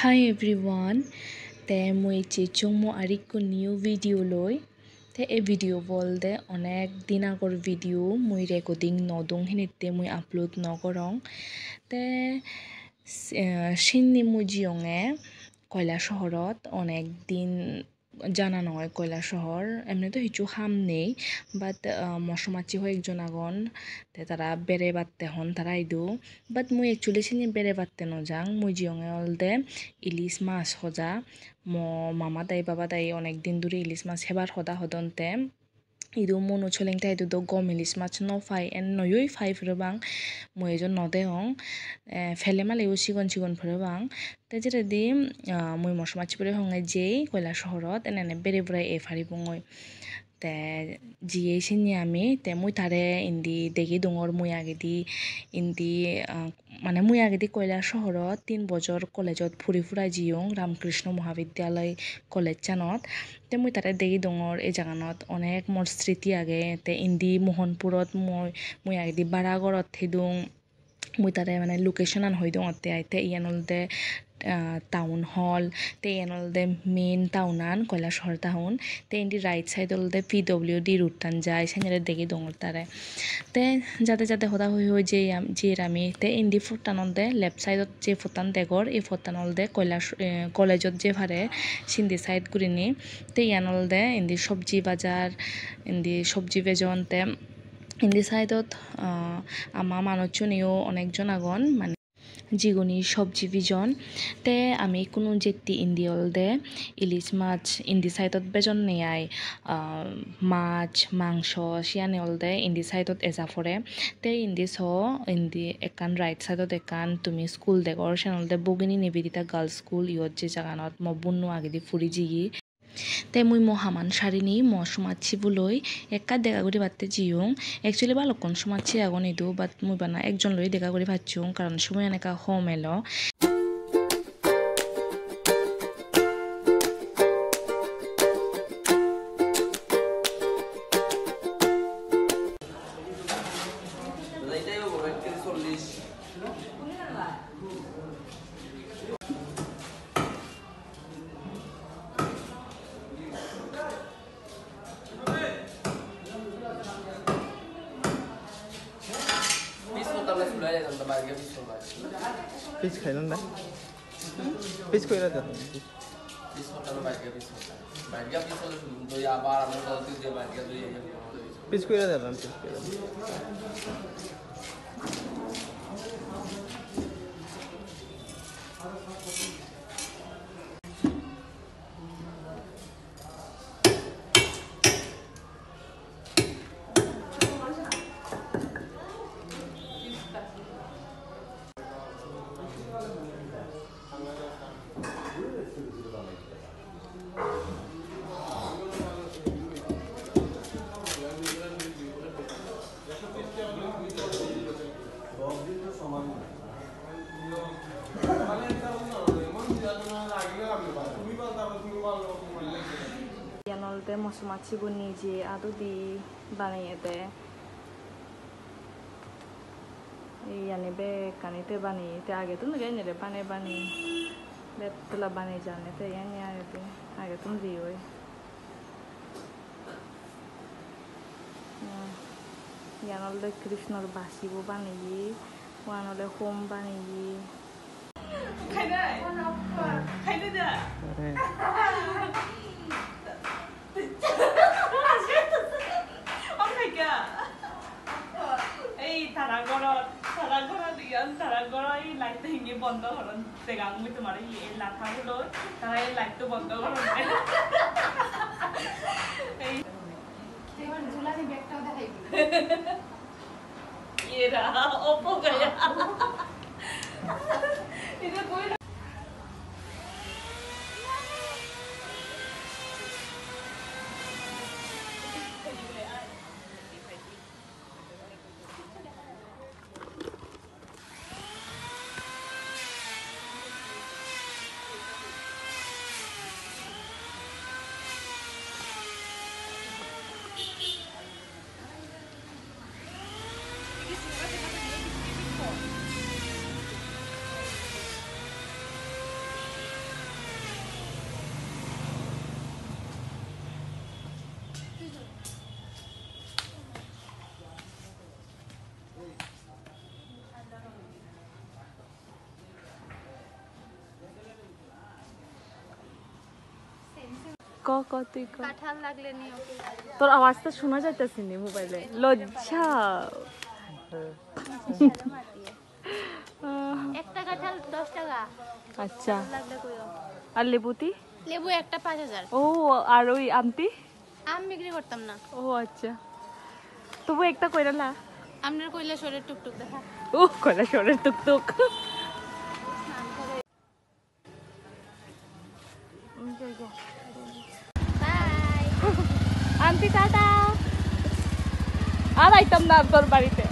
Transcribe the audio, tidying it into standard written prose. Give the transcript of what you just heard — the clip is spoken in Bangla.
Hi everyone, te moi chichung mo arikko new video loi te e video bolde onek din agor video moi recording nodung hinitte moi upload nogorong te shinni moi jiyonge কৈলাসহরত অনেক দিন জানা নয় কৈলাসহর এমনি তো কিছু হাম নেই বাট মশমাছি হয়ে একজন আগন তে তারা বেড়ে বাড়তে হন তারা আইদু বাট মুই একচুয়ালি চিনি বেড়ে বাড়তে নজাং মুই জিয়ঙে অলদে ইলিশ মাছ হজা মামা দাই বাবা দাই অনেক দিন ধরে ইলিশ মাছ Haber হদা হদনতে idu mono cholengta idu do gom ilis mach no fai en noyoi fai phrebang moi ejon node ong fele male u sigon sigon phrebang te jeredi moi mosmachi pore hongai jei কৈলাসহরত enene bere brai e phari bungoi te jiye sinni ami te mui tare indi degi dungor mui agedi indi মানে মুই আগেদি কৈলাসহরত 3 বছর কলেজত ফুরি ফুৰাই জিয়ং রামকৃষ্ণ মহাবিদ্যালয় কলেজ জানত তে মুই তাতে দেখি ডঙর এই জাগানত অনেক মোর স্মৃতি আগে তে ইন্দি মোহনপুরত মুই আগেদি বারাগড়ত থিদুং মুই তাতে মানে লোকেশন আন হই দং অতে আইতে ইয়ান অলদে টাউন হল তে ইয়ান অলদে মেইন টাউনান কৈলাসহর টাউন তে ইন্দি রাইট সাইড অলদে PWD রুটটান যায় সেনেরে দেখি দঙর তারে তে যাতে যাতে হদা হই যে আমি তে ইন্দি ফুটান অলদে লেফট সাইডত যে ফুটান দেগর এই ফুটান অলদে কলেজত যে ভারে সিন্ধি সাইড গুরিনি তে ইয়ান অলদে ইন্দি সবজি বাজার ইন্দি সবজি বেজন তে ইন্দি সাইডত আমা মানুষজনীও অনেকজন আগন মানে জিগুনি সবজি বিজন তে আমি কোনো যেতি ইন্দি অলদে ইলিশ মাছ ইন্দি সাইডত বেজন নেয়াই মাছ মাংস সিয়ানে অলদে ইন্দি সাইডত এজা ফরে তে ইন্দি ইন্দি একান রাইট সাইডত একান তুমি স্কুল দেখর সেন অলদে বগিনী নিবেদিতা গার্লস স্কুল ইয়ত যে জাগানত ম বুন্নু আগেদি ফুরি জিগি তে মুই মহামান সারিনি সমাজছি বুলই একা দেখা করে বাড়তে জিয়ং একচুয়ালি বালকন সমাজছি আগন ইদু বাট মুই বানা একজন লই দেখা করে ভাবছুং কারণ সময় এনেকা হম এলো Fish খাইলেন না fish কইরা দেন fish hotel বাইকে fish hotel তো আবার আমরা বলতে যে বাইকে দিয়ে fish কইরা দেন fish কইরা ইয়ানলতে মশমাছিগো নিজে আদু দি বানাইতে ইয়ানে বে কানিতে বানিতে আগে তো নগে নেরে বানি বেতলা বানি জানে তে ইয়ানে আগে তুমি দিওই ইয়ানলতে কৃষ্ণর বাসিবো বানিয়ে ওয়ানলে হোম বানিয়ে খাইদা তারা এই লাইটটা হিঙ্গে বন্ধ করন দেখা আমি তোমার এই লাথাগুলো তারা এই লাইটটা বন্ধ করন এই এবার ঝুলানি ব্যাগটাও দেখাইবি এরা ওপো গায়া এটা কই ক ক তুই ক কাঁঠাল লাগলে নিও। তোর আওয়াজটা শোনা যাইতেছে নি মোবাইলে লজ্জা একটা কাঁঠাল 10 টাকা। আচ্ছা লাগলে কইও। আর লেবুতি লেবু একটা 5000। ও আর ওই আমতি আম বিক্রি করতাম না। ও আচ্ছা তবু একটা কইরা না আমনের কইলে শরীর টুকটুক দেখা। ও কইরা শরীর টুকটুক বাই। আন্টি টাটা আর আইতাম না তোর বাড়িতে